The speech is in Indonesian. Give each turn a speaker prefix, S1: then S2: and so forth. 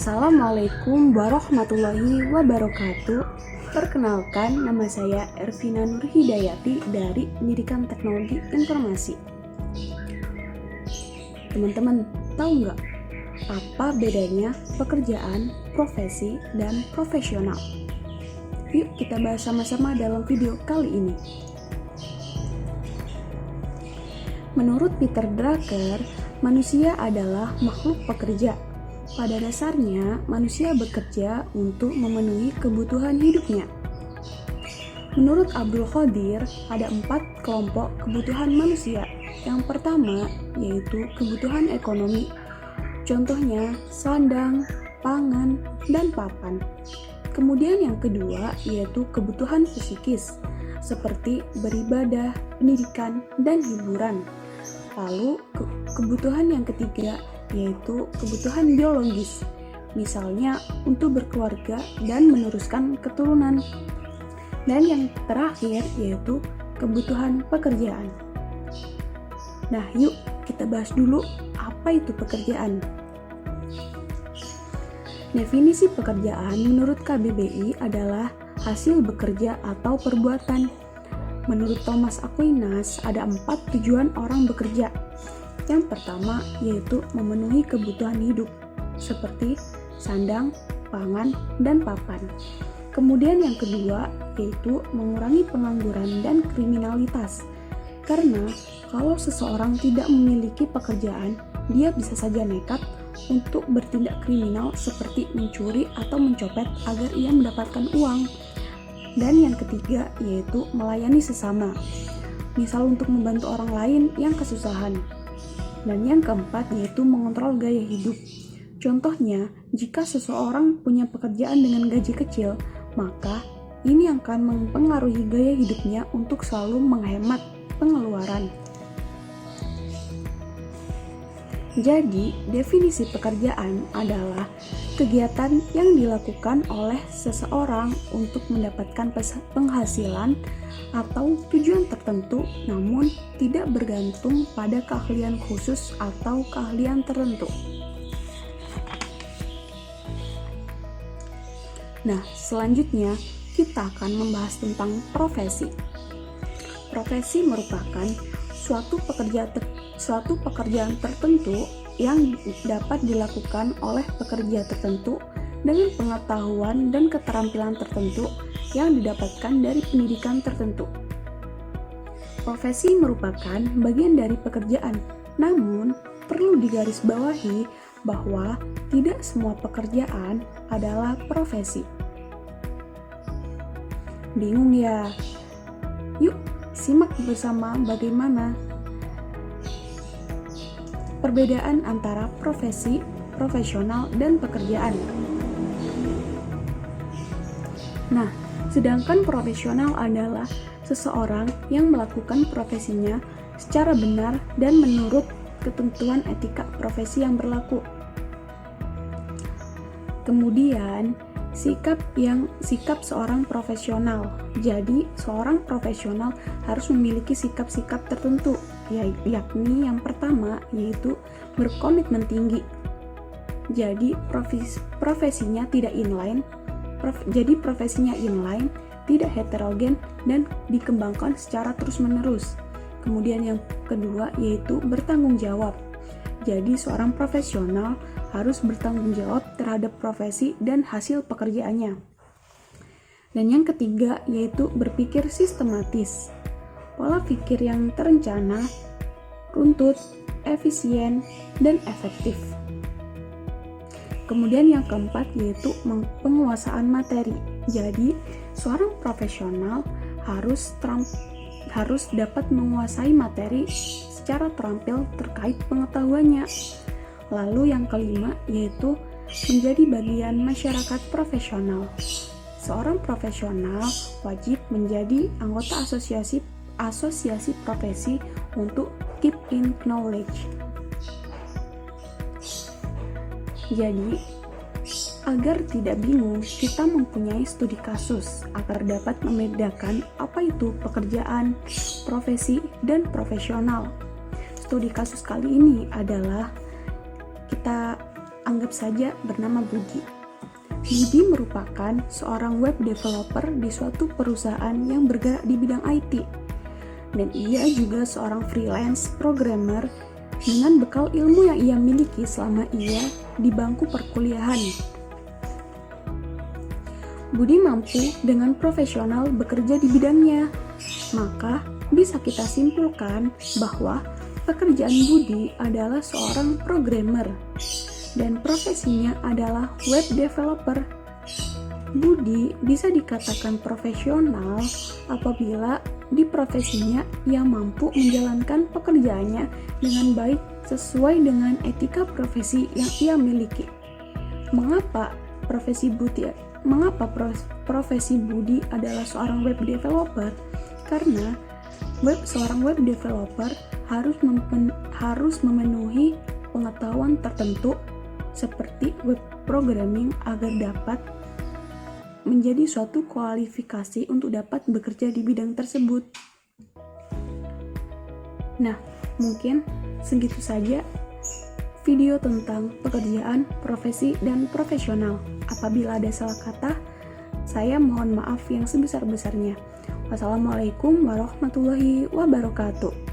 S1: Assalamualaikum warahmatullahi wabarakatuh. Perkenalkan, nama saya Ervina Nurhidayati dari Pendidikan Teknologi Informasi. Teman-teman, tahu nggak apa bedanya pekerjaan, profesi, dan profesional? Yuk kita bahas sama-sama dalam video kali ini. Menurut Peter Drucker, manusia adalah makhluk pekerja. Pada dasarnya, manusia bekerja untuk memenuhi kebutuhan hidupnya. Menurut Abdul Qadir, ada 4 kelompok kebutuhan manusia. Yang pertama, yaitu kebutuhan ekonomi. Contohnya, sandang, pangan, dan papan. Kemudian yang kedua, yaitu kebutuhan psikis, seperti beribadah, pendidikan, dan hiburan. Lalu, kebutuhan yang ketiga, yaitu kebutuhan biologis, misalnya untuk berkeluarga dan meneruskan keturunan. Dan yang terakhir yaitu kebutuhan pekerjaan. Nah, yuk kita bahas dulu apa itu pekerjaan. Definisi pekerjaan menurut KBBI adalah hasil bekerja atau perbuatan. Menurut Thomas Aquinas, ada 4 tujuan orang bekerja. Yang pertama yaitu memenuhi kebutuhan hidup seperti sandang, pangan, dan papan. Kemudian yang kedua yaitu mengurangi pengangguran dan kriminalitas. Karena kalau seseorang tidak memiliki pekerjaan, dia bisa saja nekat untuk bertindak kriminal seperti mencuri atau mencopet agar ia mendapatkan uang. Dan yang ketiga yaitu melayani sesama. Misal untuk membantu orang lain yang kesusahan. Dan yang keempat yaitu mengontrol gaya hidup. Contohnya, jika seseorang punya pekerjaan dengan gaji kecil, maka ini akan mempengaruhi gaya hidupnya untuk selalu menghemat pengeluaran. Jadi, definisi pekerjaan adalah kegiatan yang dilakukan oleh seseorang untuk mendapatkan penghasilan atau tujuan tertentu, namun tidak bergantung pada keahlian khusus atau keahlian tertentu. Nah, selanjutnya kita akan membahas tentang profesi. Profesi merupakan suatu pekerjaan tertentu yang dapat dilakukan oleh pekerja tertentu dengan pengetahuan dan keterampilan tertentu yang didapatkan dari pendidikan tertentu. Profesi merupakan bagian dari pekerjaan, namun perlu digarisbawahi bahwa tidak semua pekerjaan adalah profesi. Bingung ya? Yuk, simak bersama bagaimana perbedaan antara profesi, profesional, dan pekerjaan. Nah, sedangkan profesional adalah seseorang yang melakukan profesinya secara benar dan menurut ketentuan etika profesi yang berlaku. Kemudian, sikap seorang profesional. Jadi, seorang profesional harus memiliki sikap-sikap tertentu, yakni yang pertama yaitu berkomitmen tinggi. Jadi, profesinya tidak inline. Profesinya inline, tidak heterogen, dan dikembangkan secara terus-menerus. Kemudian yang kedua yaitu bertanggung jawab. Jadi seorang profesional harus bertanggung jawab terhadap profesi dan hasil pekerjaannya. Dan yang ketiga yaitu berpikir sistematis. Pola pikir yang terencana, runtut, efisien, dan efektif. Kemudian yang keempat yaitu penguasaan materi. Jadi, seorang profesional harus dapat menguasai materi secara terampil terkait pengetahuannya. Lalu yang kelima yaitu menjadi bagian masyarakat profesional. Seorang profesional wajib menjadi anggota asosiasi profesi untuk keep in knowledge. Jadi, agar tidak bingung, kita mempunyai studi kasus agar dapat membedakan apa itu pekerjaan, profesi, dan profesional. Studi kasus kali ini adalah kita anggap saja bernama Budi. Budi merupakan seorang web developer di suatu perusahaan yang bergerak di bidang IT. Dan ia juga seorang freelance programmer dengan bekal ilmu yang ia miliki selama ia di bangku perkuliahan. Budi mampu dengan profesional bekerja di bidangnya. Maka bisa kita simpulkan bahwa pekerjaan Budi adalah seorang programmer dan profesinya adalah web developer. Budi bisa dikatakan profesional apabila di profesinya ia mampu menjalankan pekerjaannya dengan baik sesuai dengan etika profesi yang ia miliki. Mengapa profesi Budi adalah seorang web developer? Karena seorang web developer harus memenuhi pengetahuan tertentu seperti web programming agar dapat menjadi suatu kualifikasi untuk dapat bekerja di bidang tersebut. Nah, mungkin segitu saja video tentang pekerjaan, profesi, dan profesional. Apabila ada salah kata, saya mohon maaf yang sebesar-besarnya. Wassalamualaikum warahmatullahi wabarakatuh.